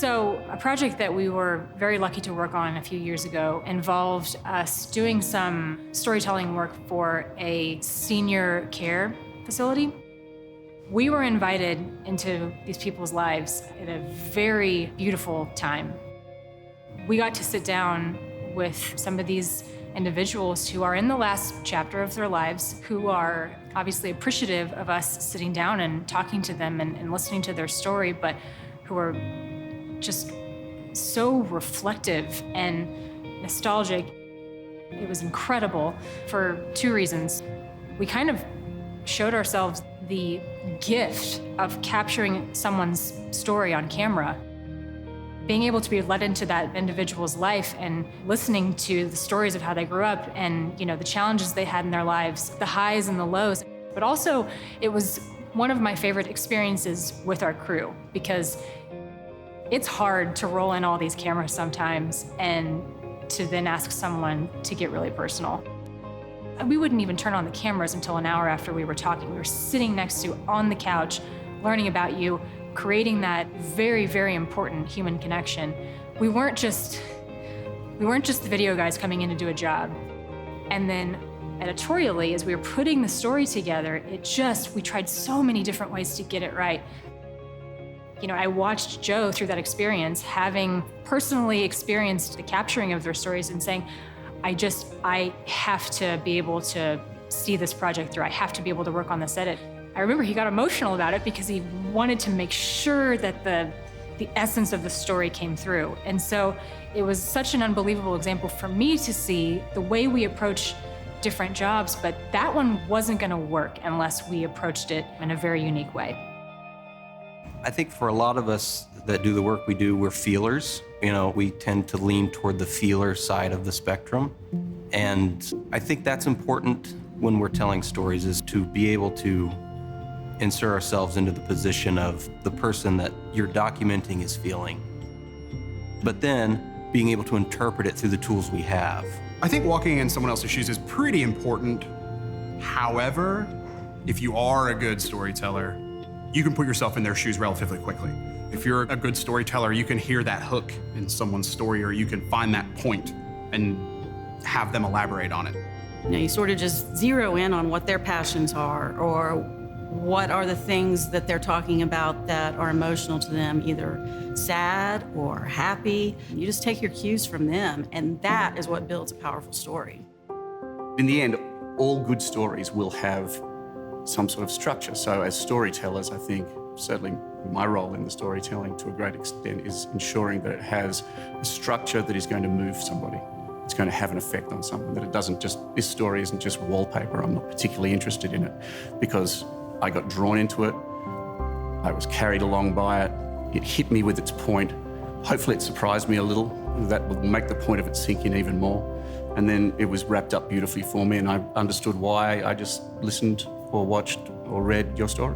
So a project that we were very lucky to work on a few years ago involved us doing some storytelling work for a senior care facility. We were invited into these people's lives at a very beautiful time. We got to sit down with some of these individuals who are in the last chapter of their lives, who are obviously appreciative of us sitting down and talking to them and listening to their story, but who are just so reflective and nostalgic. It was incredible for two reasons. We kind of showed ourselves the gift of capturing someone's story on camera. Being able to be let into that individual's life and listening to the stories of how they grew up and, the challenges they had in their lives, the highs and the lows. But also, it was one of my favorite experiences with our crew, because it's hard to roll in all these cameras sometimes and to then ask someone to get really personal. We wouldn't even turn on the cameras until an hour after we were talking. We were sitting next to you on the couch, learning about you, creating that very, very important human connection. We weren't just the video guys coming in to do a job. And then editorially, as we were putting the story together, we tried so many different ways to get it right. I watched Joe through that experience, having personally experienced the capturing of their stories and saying, I have to be able to see this project through. I have to be able to work on this edit. I remember he got emotional about it because he wanted to make sure that the essence of the story came through. And so it was such an unbelievable example for me to see the way we approach different jobs, but that one wasn't gonna work unless we approached it in a very unique way. I think for a lot of us that do the work we do, we're feelers. We tend to lean toward the feeler side of the spectrum. And I think that's important when we're telling stories, is to be able to insert ourselves into the position of the person that you're documenting is feeling. But then being able to interpret it through the tools we have. I think walking in someone else's shoes is pretty important. However, if you are a good storyteller, you can put yourself in their shoes relatively quickly. If you're a good storyteller, you can hear that hook in someone's story, or you can find that point and have them elaborate on it. You sort of just zero in on what their passions are, or what are the things that they're talking about that are emotional to them, either sad or happy. You just take your cues from them, and that is what builds a powerful story. In the end, all good stories will have some sort of structure. So as storytellers, I think certainly my role in the storytelling to a great extent is ensuring that it has a structure that is going to move somebody. It's going to have an effect on someone, that it doesn't just, this story isn't just wallpaper. I'm not particularly interested in it because I got drawn into it. I was carried along by it. It hit me with its point. Hopefully it surprised me a little. That will make the point of it sink in even more. And then it was wrapped up beautifully for me, and I understood why I just listened or watched or read your story.